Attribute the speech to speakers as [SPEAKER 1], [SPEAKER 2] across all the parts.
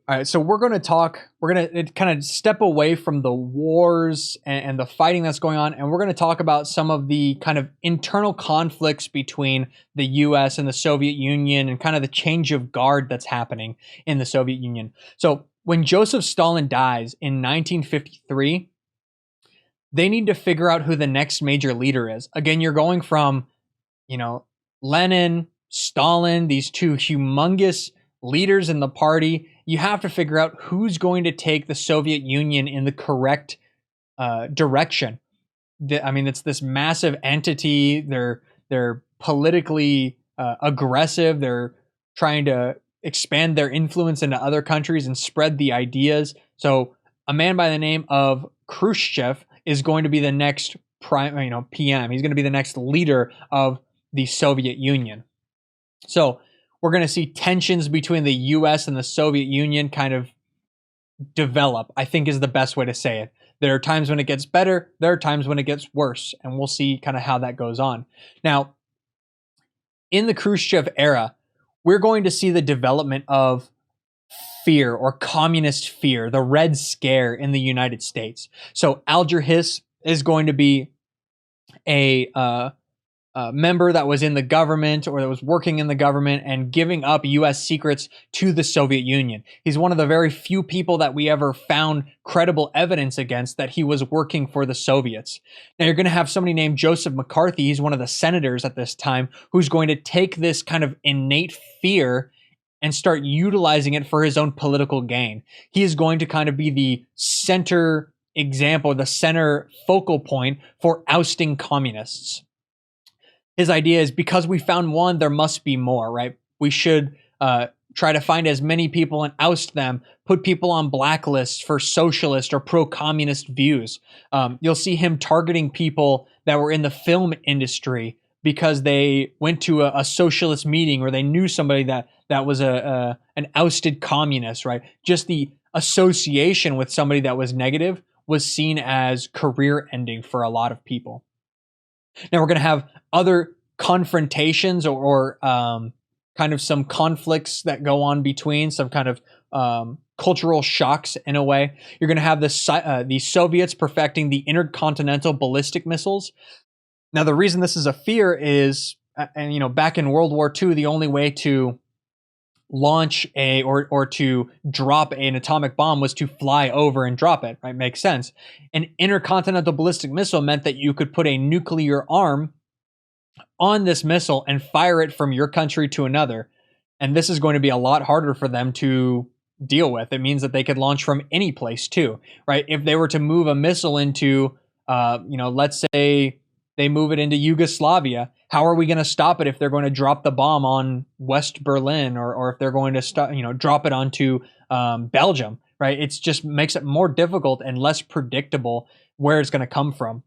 [SPEAKER 1] All right, so we're going to kind of step away from the wars and the fighting that's going on, and we're going to talk about some of the kind of internal conflicts between the US and the Soviet Union and kind of the change of guard that's happening in the Soviet Union. So when Joseph Stalin dies in 1953, they need to figure out who the next major leader is. Again, you're going from, Lenin, Stalin, these two humongous leaders in the party. You have to figure out who's going to take the Soviet Union in the correct direction. It's this massive entity. They're politically aggressive. They're trying to expand their influence into other countries and spread the ideas. So a man by the name of Khrushchev is going to be the next PM. He's going to be the next leader of the Soviet Union. So we're going to see tensions between the US and the Soviet Union kind of develop, I think is the best way to say it. There are times when it gets better, there are times when it gets worse, and we'll see kind of how that goes on. Now, in the Khrushchev era, we're going to see the development of fear or communist fear, the Red Scare in the United States. So Alger Hiss is going to be a member that was in the government or that was working in the government and giving up US secrets to the Soviet Union. He's one of the very few people that we ever found credible evidence against that he was working for the Soviets. Now you're going to have somebody named Joseph McCarthy. He's one of the senators at this time who's going to take this kind of innate fear and start utilizing it for his own political gain. He is going to kind of be the center example, the center focal point for ousting communists. His idea is because we found one, there must be more, right? We should try to find as many people and oust them, put people on blacklists for socialist or pro-communist views. You'll see him targeting people that were in the film industry because they went to a socialist meeting or they knew somebody that was an ousted communist, right? Just the association with somebody that was negative was seen as career ending for a lot of people. Now we're going to have other confrontations or kind of some conflicts that go on between, some kind of cultural shocks in a way. You're going to have the Soviets perfecting the intercontinental ballistic missiles. Now the reason this is a fear is, back in World War II, the only way to launch or to drop an atomic bomb was to fly over and drop it, right? Makes sense. An intercontinental ballistic missile meant that you could put a nuclear arm on this missile and fire it from your country to another. And this is going to be a lot harder for them to deal with. It means that they could launch from any place too, right? If they were to move a missile into, let's say they move it into Yugoslavia, how are we going to stop it if they're going to drop the bomb on West Berlin or if they're going to drop it onto Belgium, right? It's just makes it more difficult and less predictable where it's going to come from.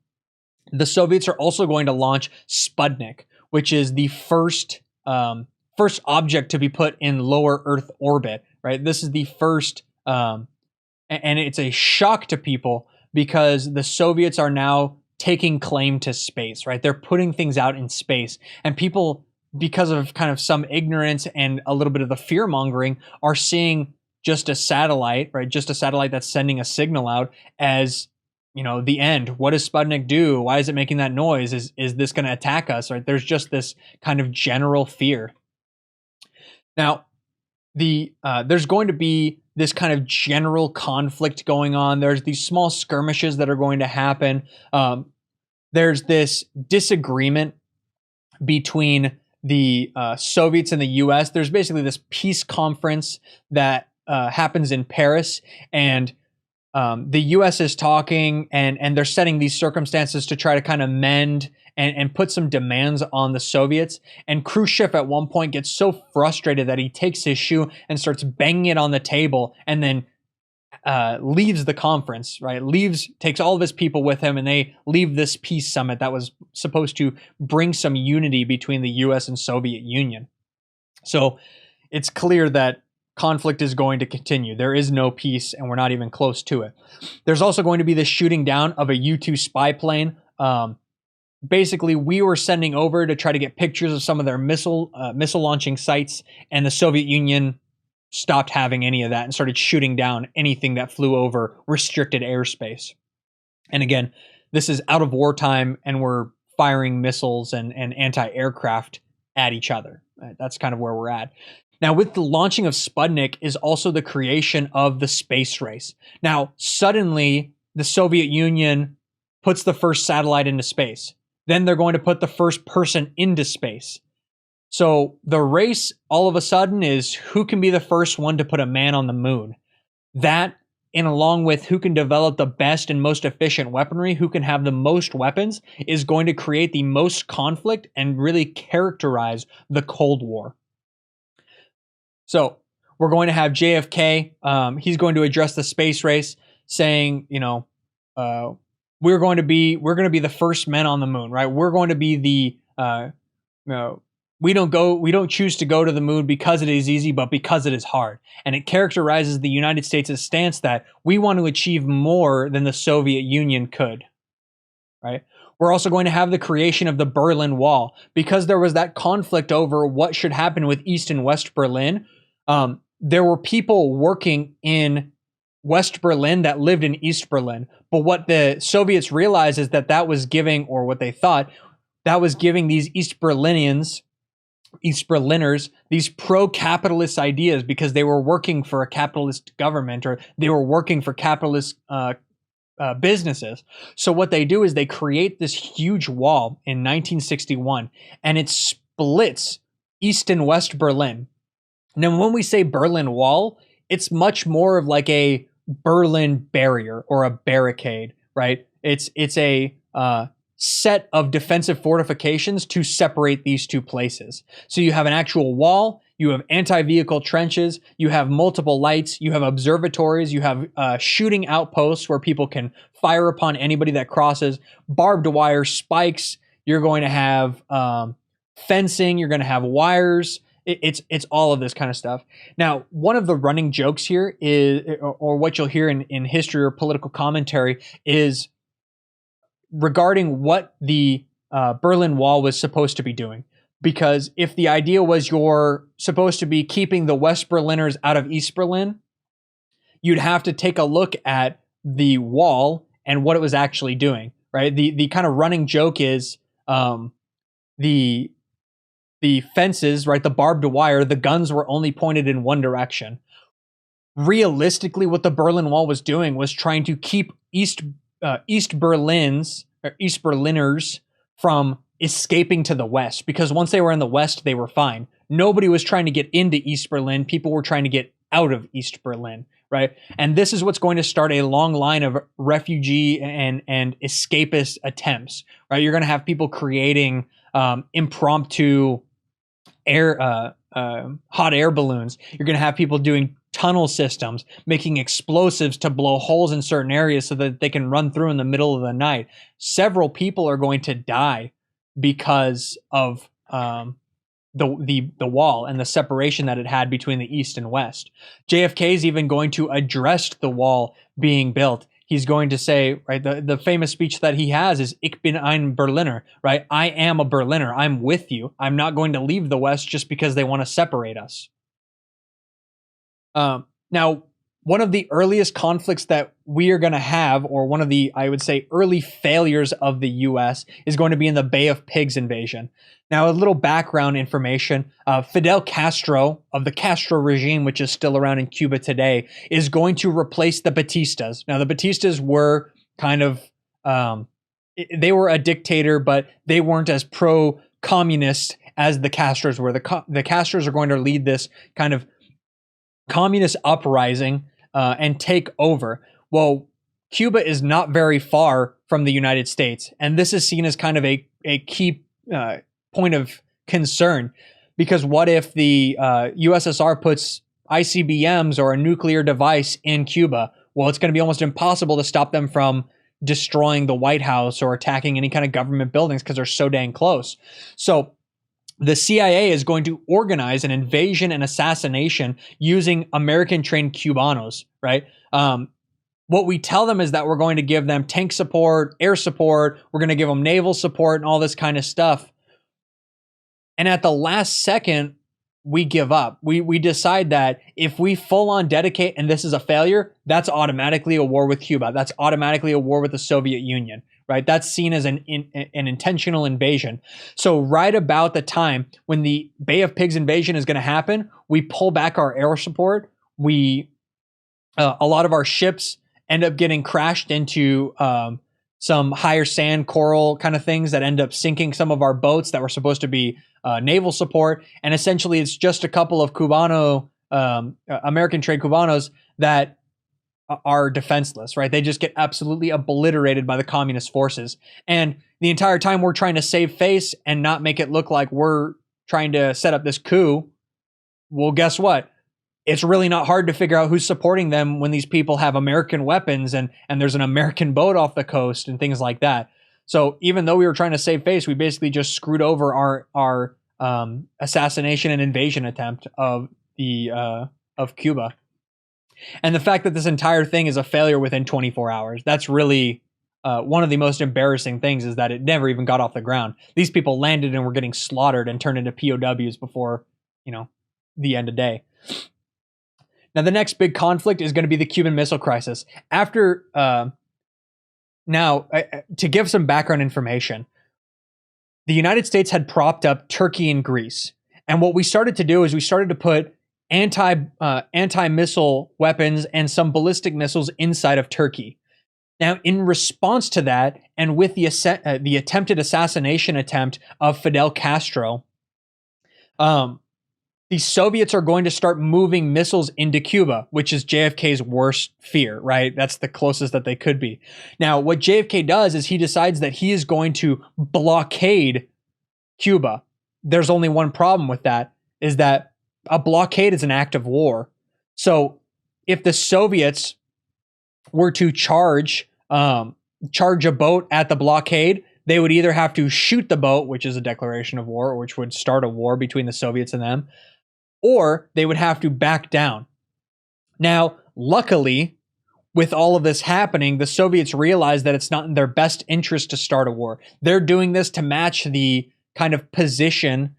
[SPEAKER 1] The Soviets are also going to launch Sputnik, which is the first object to be put in lower Earth orbit, right? This is the first, and it's a shock to people because the Soviets are now taking claim to space, right? They're putting things out in space, and people, because of kind of some ignorance and a little bit of the fear mongering, are seeing just a satellite, right? Just a satellite that's sending a signal out as, the end. What does Sputnik do? Why is it making that noise? Is this going to attack us? Right? There's just this kind of general fear. Now, there's going to be this kind of general conflict going on. There's these small skirmishes that are going to happen. There's this disagreement between the Soviets and the US. There's basically this peace conference that happens in Paris, and the US is talking and they're setting these circumstances to try to kind of mend and put some demands on the Soviets. And Khrushchev at one point gets so frustrated that he takes his shoe and starts banging it on the table and then leaves the conference, right? Takes all of his people with him, and they leave this peace summit that was supposed to bring some unity between the US and Soviet Union. So it's clear that conflict is going to continue. There is no peace, and we're not even close to it. There's also going to be this shooting down of a U-2 spy plane. Basically, we were sending over to try to get pictures of some of their missile launching sites, and the Soviet Union stopped having any of that and started shooting down anything that flew over restricted airspace. And again, this is out of wartime, and we're firing missiles and anti-aircraft at each other. That's kind of where we're at. Now, with the launching of Sputnik is also the creation of the space race. Now, suddenly, the Soviet Union puts the first satellite into space. Then they're going to put the first person into space. So the race, all of a sudden, is who can be the first one to put a man on the moon. That, and along with who can develop the best and most efficient weaponry, who can have the most weapons, is going to create the most conflict and really characterize the Cold War. So we're going to have JFK. He's going to address the space race, saying, we're going to be the first men on the moon, right? We're going to be we don't choose to go to the moon because it is easy, but because it is hard. And it characterizes the United States' stance that we want to achieve more than the Soviet Union could, right? We're also going to have the creation of the Berlin Wall, because there was that conflict over what should happen with East and West Berlin. There were people working in West Berlin that lived in East Berlin. But what the Soviets realized is that was giving, or what they thought, that was giving these East Berliners, these pro-capitalist ideas, because they were working for a capitalist government, or they were working for capitalist businesses. So what they do is they create this huge wall in 1961, and it splits East and West Berlin. Now, when we say Berlin Wall, it's much more of like a Berlin barrier or a barricade, right? It's a set of defensive fortifications to separate these two places. So you have an actual wall, you have anti-vehicle trenches, you have multiple lights, you have observatories, you have shooting outposts where people can fire upon anybody that crosses, barbed wire, spikes, you're going to have fencing, you're going to have wires. It's all of this kind of stuff. Now, one of the running jokes here is, or what you'll hear in history or political commentary, is regarding what the Berlin Wall was supposed to be doing. Because if the idea was you're supposed to be keeping the West Berliners out of East Berlin, you'd have to take a look at the wall and what it was actually doing, right? The kind of running joke is the fences, right, the barbed wire, the guns were only pointed in one direction. Realistically, what the Berlin Wall was doing was trying to keep East Berliners from escaping to the West, because once they were in the West, they were fine. Nobody was trying to get into East Berlin. People were trying to get out of East Berlin, right? And this is what's going to start a long line of refugee and escapist attempts, right? You're going to have people creating impromptu hot air balloons. You're going to have people doing tunnel systems, making explosives to blow holes in certain areas so that they can run through in the middle of the night. Several people are going to die because of the wall and the separation that it had between the East and West. JFK is even going to address the wall being built. He's going to say, right, the famous speech that he has is "Ich bin ein Berliner," right? I am a Berliner. I'm with you. I'm not going to leave the West just because they want to separate us. Now, one of the earliest conflicts that we are going to have, or one of the, I would say, early failures of the U.S. is going to be in the Bay of Pigs invasion. Now, a little background information. Fidel Castro of the Castro regime, which is still around in Cuba today, is going to replace the Batistas. Now, the Batistas were kind of, they were a dictator, but they weren't as pro-communist as the Castros were. The Castros are going to lead this kind of communist uprising and take over. Well, Cuba is not very far from the United States, and this is seen as kind of a key point of concern, because what if the USSR puts ICBMs or a nuclear device in Cuba? Well, it's going to be almost impossible to stop them from destroying the White House or attacking any kind of government buildings because they're so dang close. So the CIA is going to organize an invasion and assassination using American-trained Cubanos, right? What we tell them is that we're going to give them tank support, air support, we're going to give them naval support and all this kind of stuff. And at the last second, we give up. We decide that if we full on dedicate and this is a failure, that's automatically a war with Cuba. That's automatically a war with the Soviet Union, right? That's seen as an intentional invasion. So right about the time when the Bay of Pigs invasion is going to happen, we pull back our air support. A lot of our ships end up getting crashed into some higher sand coral kind of things that end up sinking some of our boats that were supposed to be naval support. And essentially it's just a couple of American trade Cubanos that are defenseless, right? They just get absolutely obliterated by the communist forces. And the entire time we're trying to save face and not make it look like we're trying to set up this coup. Well, guess what? It's really not hard to figure out who's supporting them when these people have American weapons and there's an American boat off the coast and things like that. So even though we were trying to save face, we basically just screwed over our assassination and invasion attempt of Cuba. And the fact that this entire thing is a failure within 24 hours, that's really one of the most embarrassing things, is that it never even got off the ground. These people landed and were getting slaughtered and turned into POWs before, the end of day. Now, the next big conflict is going to be the Cuban Missile Crisis. To give some background information, the United States had propped up Turkey and Greece. And what we started to do is we started to put anti-missile weapons and some ballistic missiles inside of Turkey. Now, in response to that, and with the attempted assassination attempt of Fidel Castro, the Soviets are going to start moving missiles into Cuba, which is JFK's worst fear, right? That's the closest that they could be. Now, what JFK does is he decides that he is going to blockade Cuba. There's only one problem with that, is that a blockade is an act of war. So if the Soviets were to charge a boat at the blockade, they would either have to shoot the boat, which is a declaration of war, which would start a war between the Soviets and them, or they would have to back down. Now, luckily, with all of this happening, the Soviets realize that it's not in their best interest to start a war. They're doing this to match the kind of position,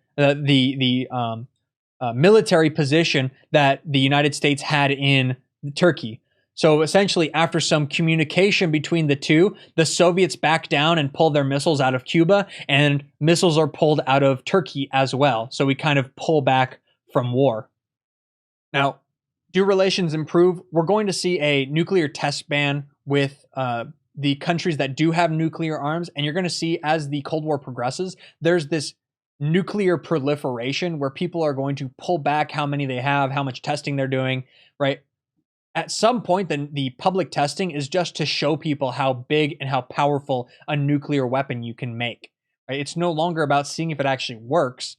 [SPEAKER 1] military position that the United States had in Turkey. So essentially, after some communication between the two, the Soviets back down and pull their missiles out of Cuba, and missiles are pulled out of Turkey as well. So we kind of pull back from war. Now, do relations improve? We're going to see a nuclear test ban with the countries that do have nuclear arms, and you're going to see, as the Cold War progresses, there's this nuclear proliferation where people are going to pull back how many they have, how much testing they're doing, right? At some point, the public testing is just to show people how big and how powerful a nuclear weapon you can make, right? It's no longer about seeing if it actually works.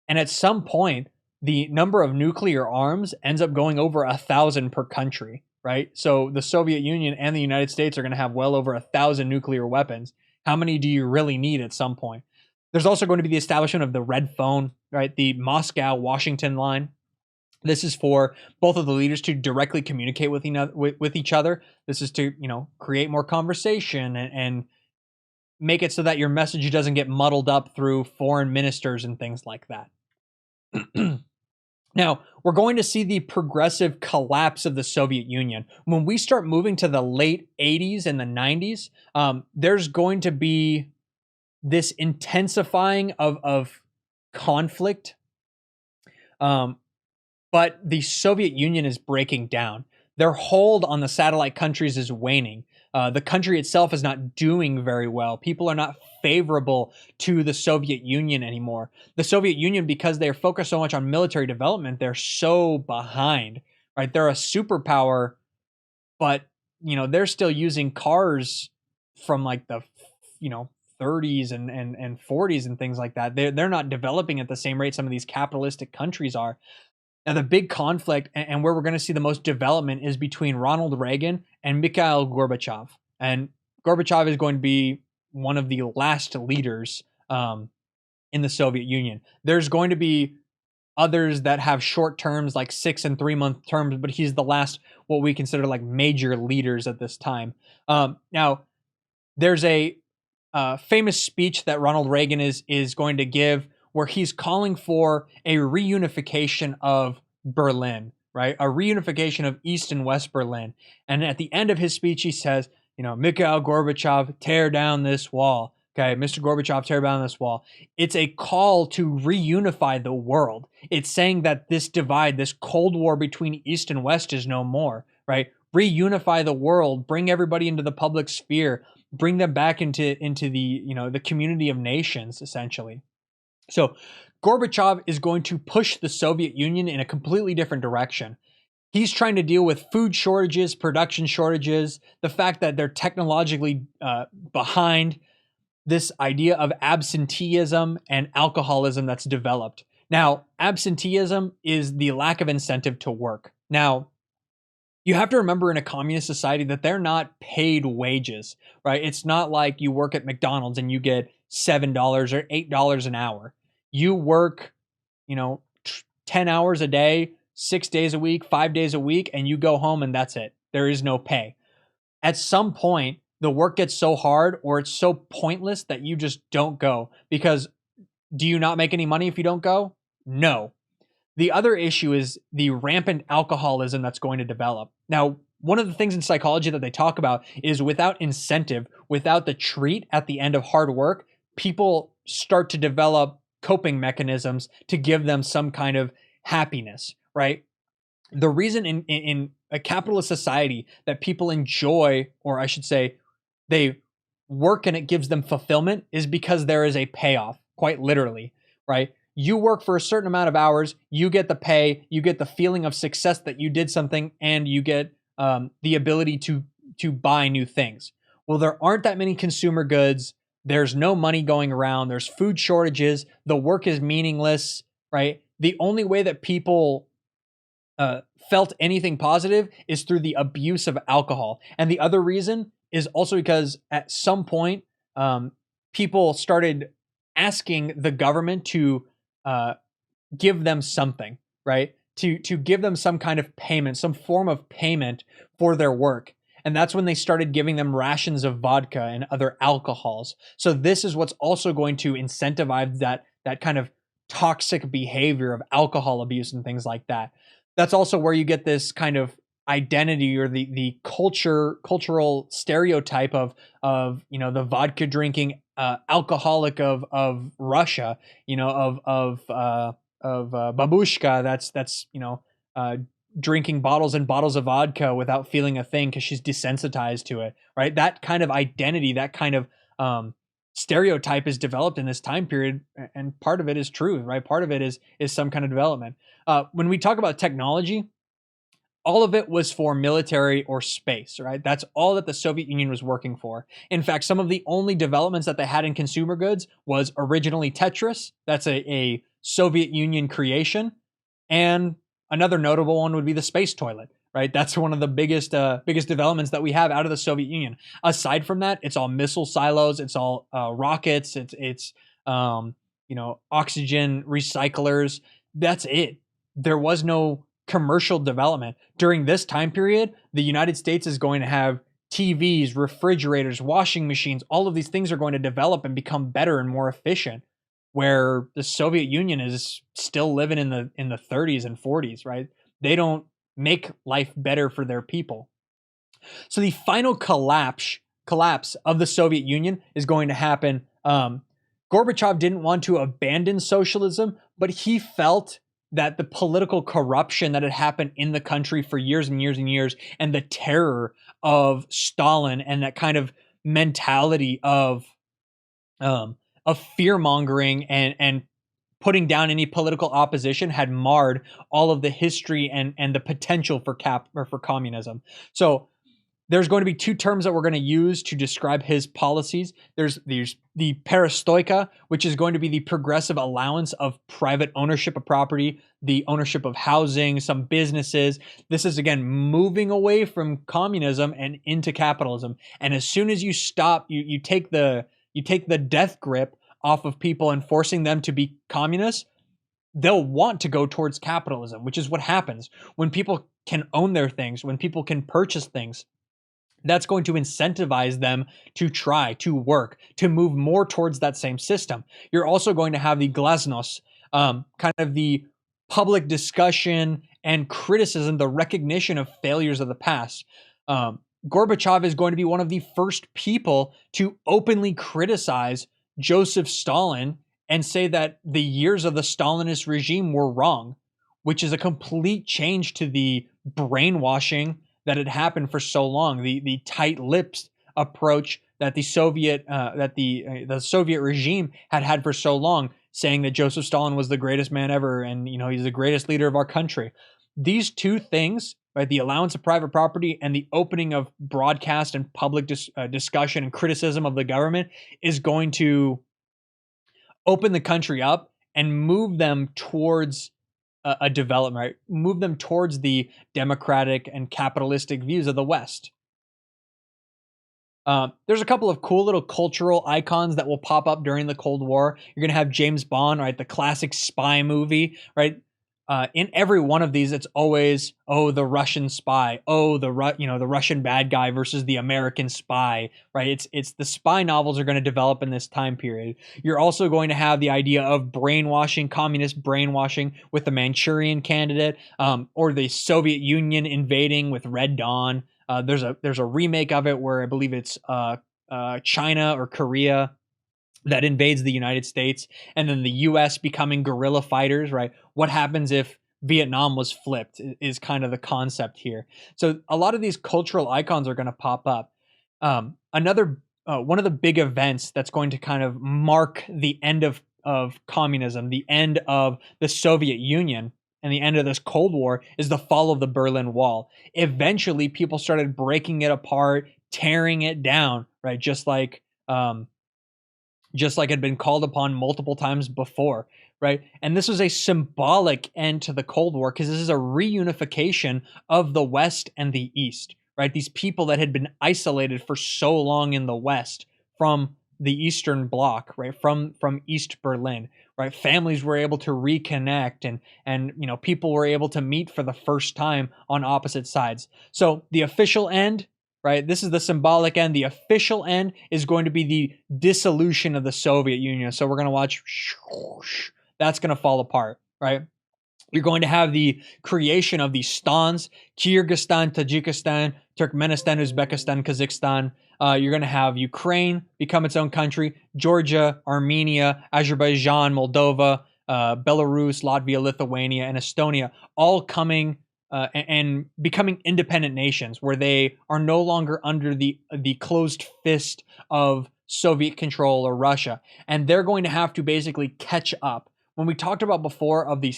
[SPEAKER 1] And at some point, the number of nuclear arms ends up going over 1,000 per country, right? So the Soviet Union and the United States are going to have well over 1,000 nuclear weapons. How many do you really need at some point? There's also going to be the establishment of the red phone, right? The Moscow-Washington line. This is for both of the leaders to directly communicate with each other. This is to, create more conversation and make it so that your message doesn't get muddled up through foreign ministers and things like that. Now, we're going to see the progressive collapse of the Soviet Union. When we start moving to the late 80s and the 90s, there's going to be this intensifying of conflict. But the Soviet Union is breaking down. Their hold on the satellite countries is waning. The country itself is not doing very well. People are not favorable to the Soviet Union anymore. The Soviet Union, because they're focused so much on military development, they're so behind, right? They're a superpower, but, they're still using cars from like the, 30s and 40s and things like that. They're not developing at the same rate some of these capitalistic countries are. Now, the big conflict and where we're going to see the most development is between Ronald Reagan and Mikhail Gorbachev. And Gorbachev is going to be one of the last leaders in the Soviet Union. There's going to be others that have short terms, like 6 and 3 month terms, but he's the last, what we consider like major leaders at this time. Now, there's a famous speech that Ronald Reagan is going to give, where he's calling for a reunification of Berlin, right? A reunification of East and West Berlin. And at the end of his speech, he says, Mikhail Gorbachev, tear down this wall. Okay, Mr. Gorbachev, tear down this wall. It's a call to reunify the world. It's saying that this divide, this Cold War between East and West is no more, right? Reunify the world, bring everybody into the public sphere, bring them back into the, the community of nations, essentially. So Gorbachev is going to push the Soviet Union in a completely different direction. He's trying to deal with food shortages, production shortages, the fact that they're technologically behind, this idea of absenteeism and alcoholism that's developed. Now, absenteeism is the lack of incentive to work. Now, you have to remember in a communist society that they're not paid wages, right? It's not like you work at McDonald's and you get $7 or $8 an hour. You work, 10 hours a day, 6 days a week, 5 days a week, and you go home and that's it. There is no pay. At some point, the work gets so hard or it's so pointless that you just don't go, because do you not make any money if you don't go? No. The other issue is the rampant alcoholism that's going to develop. Now, one of the things in psychology that they talk about is without incentive, without the treat at the end of hard work, people start to develop coping mechanisms to give them some kind of happiness, right? The reason in a capitalist society that people enjoy, or I should say, they work and it gives them fulfillment, is because there is a payoff, quite literally, right? You work for a certain amount of hours, you get the pay, you get the feeling of success that you did something, and you get the ability to buy new things. Well, there aren't that many consumer goods. There's no money going around. There's food shortages. The work is meaningless, right? The only way that people felt anything positive is through the abuse of alcohol. And the other reason is also because at some point, people started asking the government to give them something, right? To give them some kind of payment, some form of payment for their work. And that's when they started giving them rations of vodka and other alcohols. So this is what's also going to incentivize that kind of toxic behavior of alcohol abuse and things like that. That's also where you get this kind of identity or the cultural stereotype of the vodka drinking alcoholic of Russia, of babushka that's drinking bottles and bottles of vodka without feeling a thing because she's desensitized to it, right? That kind of identity, that kind of stereotype is developed in this time period, and part of it is true, right? Part of it is some kind of development. When we talk about technology, all of it was for military or space, right? That's all that the Soviet Union was working for. In fact, some of the only developments that they had in consumer goods was originally Tetris. That's a Soviet Union creation. And another notable one would be the space toilet, right? That's one of the biggest developments that we have out of the Soviet Union. Aside from that, it's all missile silos. It's all rockets. It's oxygen recyclers. That's it. There was no commercial development. During this time period, the United States is going to have TVs, refrigerators, washing machines. All of these things are going to develop and become better and more efficient, where the Soviet Union is still living in the 30s and 40s, right? They don't make life better for their people. So the final collapse of the Soviet Union is going to happen. Gorbachev didn't want to abandon socialism, but he felt that the political corruption that had happened in the country for years and years and years, and the terror of Stalin and that kind of mentality of fear mongering and putting down any political opposition had marred all of the history and the potential for communism. So there's going to be two terms that we're going to use to describe his policies. There's the perestroika, which is going to be the progressive allowance of private ownership of property, the ownership of housing, some businesses. This is, again, moving away from communism and into capitalism. And as soon as you stop, you take the death grip off of people and forcing them to be communists, they'll want to go towards capitalism, which is what happens when people can own their things, when people can purchase things. that's going to incentivize them to try, to work, to move more towards that same system. You're also going to have the glasnost, kind of the public discussion and criticism, the recognition of failures of the past. Gorbachev is going to be one of the first people to openly criticize Joseph Stalin and say that the years of the Stalinist regime were wrong, which is a complete change to the brainwashing that had happened for so long, the tight-lipped approach that the Soviet regime had for so long, saying that Joseph Stalin was the greatest man ever, and he's the greatest leader of our country. These two things, right, the allowance of private property and the opening of broadcast and public discussion and criticism of the government, is going to open the country up and move them towards a development, right? Move them towards the democratic and capitalistic views of the West. There's a couple of cool little cultural icons that will pop up during the Cold War. You're going to have James Bond, right? The classic spy movie, right? In every one of these, it's always, the Russian spy, the Russian bad guy versus the American spy, right? It's the spy novels are going to develop in this time period. You're also going to have the idea of brainwashing, communist brainwashing with the Manchurian Candidate, or the Soviet Union invading with Red Dawn. There's a remake of it where I believe it's China or Korea that invades the United States, and then the U.S. becoming guerrilla fighters, right? What happens if Vietnam was flipped is kind of the concept here. So a lot of these cultural icons are going to pop up. Another one of the big events that's going to kind of mark the end of communism, the end of the Soviet Union, and the end of this Cold War is the fall of the Berlin Wall. Eventually, people started breaking it apart, tearing it down, right? Just like had been called upon multiple times before, right? And this was a symbolic end to the Cold War because this is a reunification of the West and the East, right? These people that had been isolated for so long in the West from the Eastern Bloc, right? From East Berlin, right? Families were able to reconnect, and people were able to meet for the first time on opposite sides. So the official end, right? This is the symbolic end. The official end is going to be the dissolution of the Soviet Union. So we're going to watch, that's going to fall apart, right? You're going to have the creation of these stans, Kyrgyzstan, Tajikistan, Turkmenistan, Uzbekistan, Kazakhstan. You're going to have Ukraine become its own country, Georgia, Armenia, Azerbaijan, Moldova, Belarus, Latvia, Lithuania, and Estonia, all coming and becoming independent nations where they are no longer under the closed fist of Soviet control or Russia. And they're going to have to basically catch up. When we talked about before of the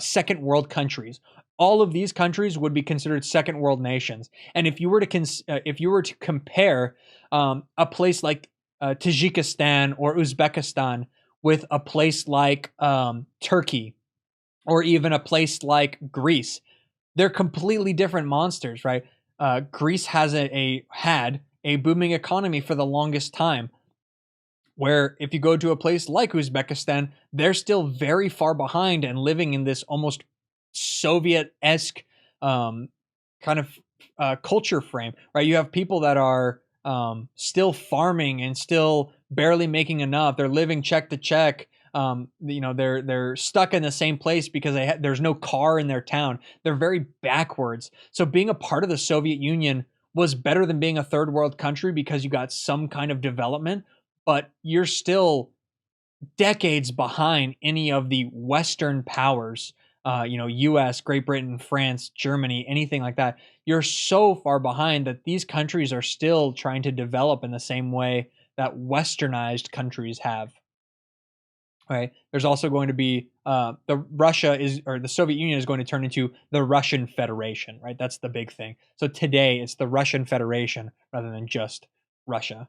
[SPEAKER 1] second world countries, all of these countries would be considered second world nations. And if you were to compare a place like Tajikistan or Uzbekistan with a place like Turkey, or even a place like Greece, they're completely different monsters, right? Greece had a booming economy for the longest time, where if you go to a place like Uzbekistan, they're still very far behind and living in this almost Soviet-esque kind of culture frame, right? You have people that are still farming and still barely making enough. They're living check to check. They're stuck in the same place because there's no car in their town. They're very backwards. So being a part of the Soviet Union was better than being a third world country because you got some kind of development, but you're still decades behind any of the Western powers, US, Great Britain, France, Germany, anything like that. You're so far behind that these countries are still trying to develop in the same way that westernized countries have. Right. There's also going to be the Soviet Union is going to turn into the Russian Federation. Right. That's the big thing. So today it's the Russian Federation rather than just Russia.